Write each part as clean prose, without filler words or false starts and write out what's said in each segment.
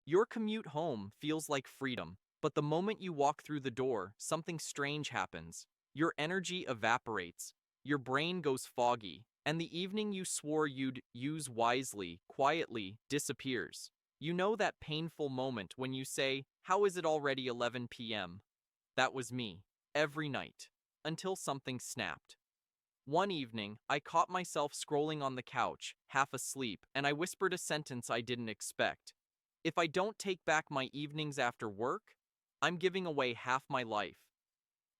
Your commute home feels like freedom, but the moment you walk through the door, something strange happens. Your energy evaporates, your brain goes foggy, and the evening you swore you'd use wisely, quietly, disappears. You know that painful moment when you say, "How is it already 11 p.m.?" That was me, every night, until something snapped. One evening, I caught myself scrolling on the couch, half asleep, and I whispered a sentence I didn't expect. If I don't take back my evenings after work, I'm giving away half my life.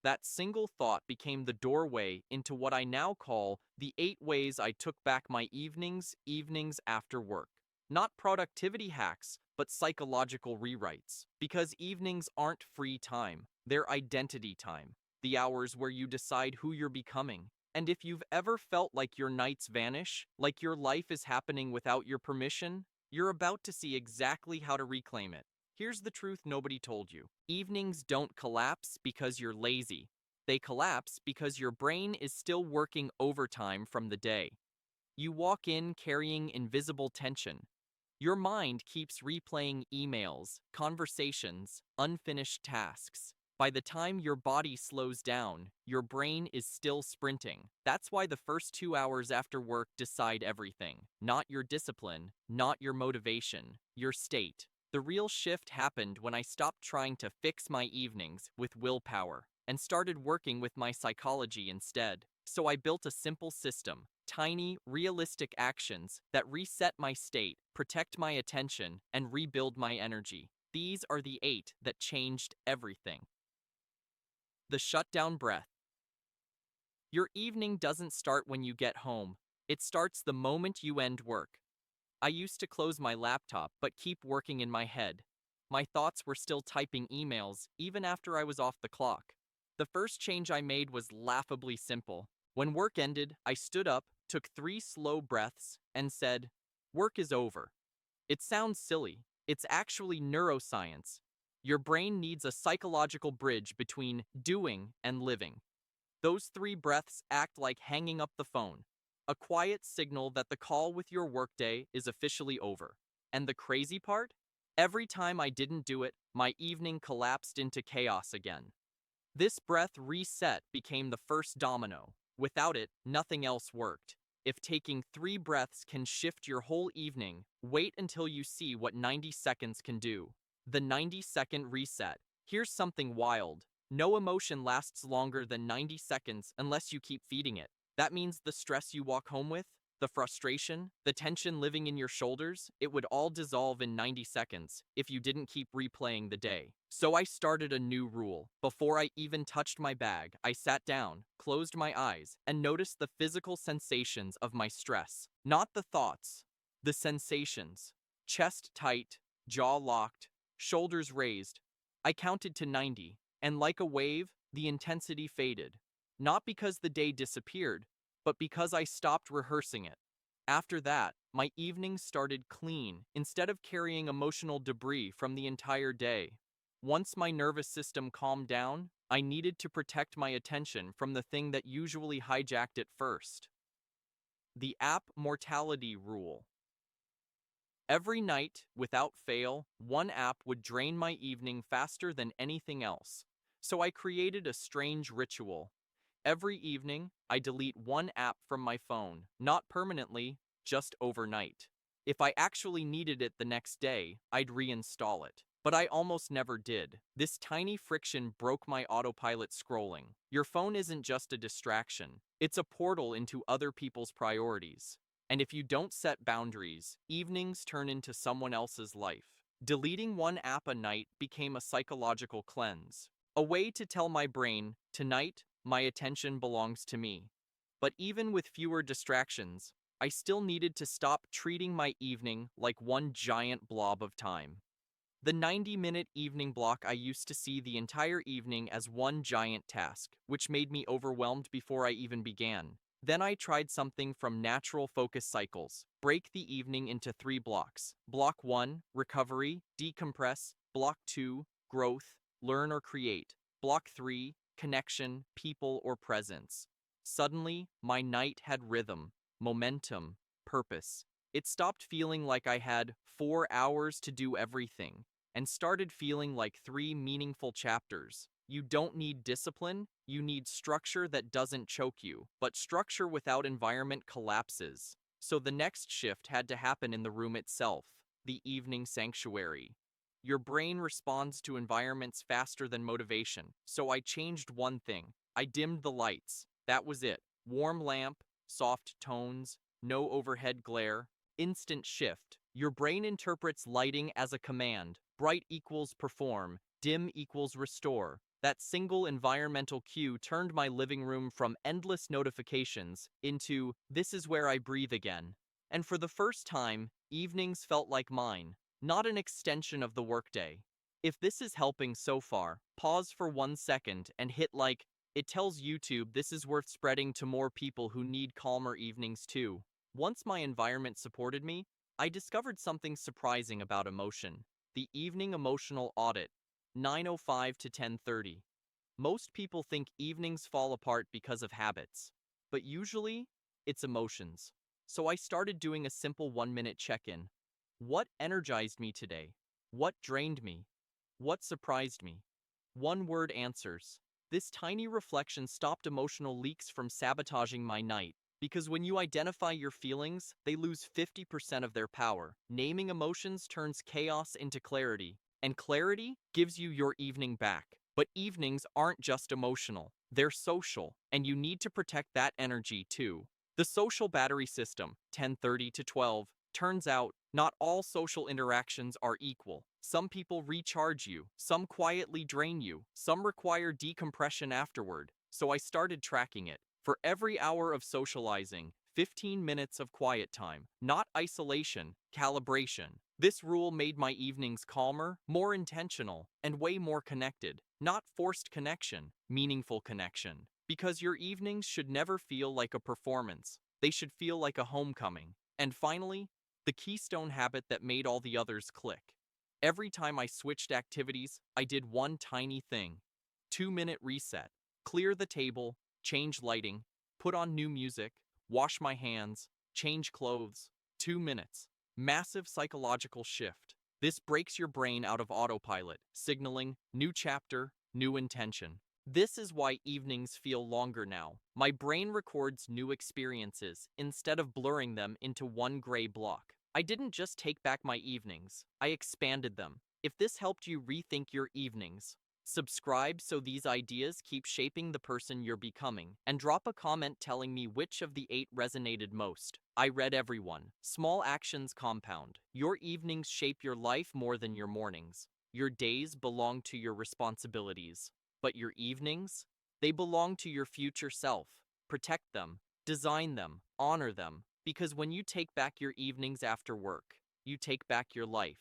That single thought became the doorway into what I now call the 8 ways I took back my evenings after work. Not productivity hacks, but psychological rewrites. Because evenings aren't free time, they're identity time. The hours where you decide who you're becoming. And if you've ever felt like your nights vanish, like your life is happening without your permission, you're about to see exactly how to reclaim it. Here's the truth nobody told you. Evenings don't collapse because you're lazy. They collapse because your brain is still working overtime from the day. You walk in carrying invisible tension. Your mind keeps replaying emails, conversations, unfinished tasks. By the time your body slows down, your brain is still sprinting. That's why the first 2 hours after work decide everything. Not your discipline, not your motivation, your state. The real shift happened when I stopped trying to fix my evenings with willpower and started working with my psychology instead. So I built a simple system, tiny, realistic actions that reset my state, protect my attention, and rebuild my energy. These are the 8 that changed everything. The shutdown breath. Your evening doesn't start when you get home. It starts the moment you end work. I used to close my laptop but keep working in my head. My thoughts were still typing emails even after I was off the clock. The first change I made was laughably simple. When work ended, I stood up, took 3 slow breaths, and said, "Work is over." It sounds silly. It's actually neuroscience. Your brain needs a psychological bridge between doing and living. Those 3 breaths act like hanging up the phone, a quiet signal that the call with your workday is officially over. And the crazy part? Every time I didn't do it, my evening collapsed into chaos again. This breath reset became the first domino. Without it, nothing else worked. If taking 3 breaths can shift your whole evening, wait until you see what 90 seconds can do. The 90-second reset. Here's something wild. No emotion lasts longer than 90 seconds unless you keep feeding it. That means the stress you walk home with, the frustration, the tension living in your shoulders, it would all dissolve in 90 seconds if you didn't keep replaying the day. So I started a new rule. Before I even touched my bag, I sat down, closed my eyes, and noticed the physical sensations of my stress. Not the thoughts, the sensations. Chest tight, jaw locked, shoulders raised. I counted to 90, and like a wave, the intensity faded. Not because the day disappeared, but because I stopped rehearsing it. After that, my evenings started clean instead of carrying emotional debris from the entire day. Once my nervous system calmed down, I needed to protect my attention from the thing that usually hijacked it first. The app mortality rule. Every night, without fail, one app would drain my evening faster than anything else. So I created a strange ritual. Every evening, I delete one app from my phone, not permanently, just overnight. If I actually needed it the next day, I'd reinstall it. But I almost never did. This tiny friction broke my autopilot scrolling. Your phone isn't just a distraction, it's a portal into other people's priorities. And if you don't set boundaries, evenings turn into someone else's life. Deleting one app a night became a psychological cleanse. A way to tell my brain, tonight, my attention belongs to me. But even with fewer distractions, I still needed to stop treating my evening like one giant blob of time. The 90-minute evening block, I used to see the entire evening as one giant task, which made me overwhelmed before I even began. Then I tried something from natural focus cycles. Break the evening into 3 blocks. Block 1, recovery, decompress. Block 2, growth, learn or create. Block 3, connection, people or presence. Suddenly, my night had rhythm, momentum, purpose. It stopped feeling like I had 4 hours to do everything and started feeling like 3 meaningful chapters. You don't need discipline, you need structure that doesn't choke you, but structure without environment collapses. So the next shift had to happen in the room itself, the evening sanctuary. Your brain responds to environments faster than motivation, so I changed one thing. I dimmed the lights. That was it. Warm lamp, soft tones, no overhead glare, instant shift. Your brain interprets lighting as a command. Bright equals perform, dim equals restore. That single environmental cue turned my living room from endless notifications into this is where I breathe again. And for the first time, evenings felt like mine, not an extension of the workday. If this is helping so far, pause for 1 second and hit like. It tells YouTube this is worth spreading to more people who need calmer evenings too. Once my environment supported me, I discovered something surprising about emotion. The evening emotional audit, 9:05 to 10:30. Most people think evenings fall apart because of habits, but usually it's emotions. So I started doing a simple 1-minute check-in. What energized me today? What drained me? What surprised me? One word answers. This tiny reflection stopped emotional leaks from sabotaging my night. Because when you identify your feelings, they lose 50% of their power. Naming emotions turns chaos into clarity, and clarity gives you your evening back. But evenings aren't just emotional, they're social, and you need to protect that energy too. The social battery system, 10:30 to 12, turns out not all social interactions are equal. Some people recharge you, some quietly drain you, some require decompression afterward. So I started tracking it. For every hour of socializing, 15 minutes of quiet time, not isolation, calibration. This rule made my evenings calmer, more intentional, and way more connected. Not forced connection, meaningful connection. Because your evenings should never feel like a performance. They should feel like a homecoming. And finally, the keystone habit that made all the others click. Every time I switched activities, I did one tiny thing. 2-minute reset. Clear the table, change lighting, put on new music, wash my hands, change clothes. 2 minutes. Massive psychological shift. This breaks your brain out of autopilot, signaling new chapter, new intention. This is why evenings feel longer now. My brain records new experiences instead of blurring them into one gray block. I didn't just take back my evenings, I expanded them. If this helped you rethink your evenings, subscribe so these ideas keep shaping the person you're becoming, and drop a comment telling me which of the 8 resonated most. I read everyone. Small actions compound. Your evenings shape your life more than your mornings. Your days belong to your responsibilities. But your evenings? They belong to your future self. Protect them, design them, honor them, because when you take back your evenings after work, you take back your life.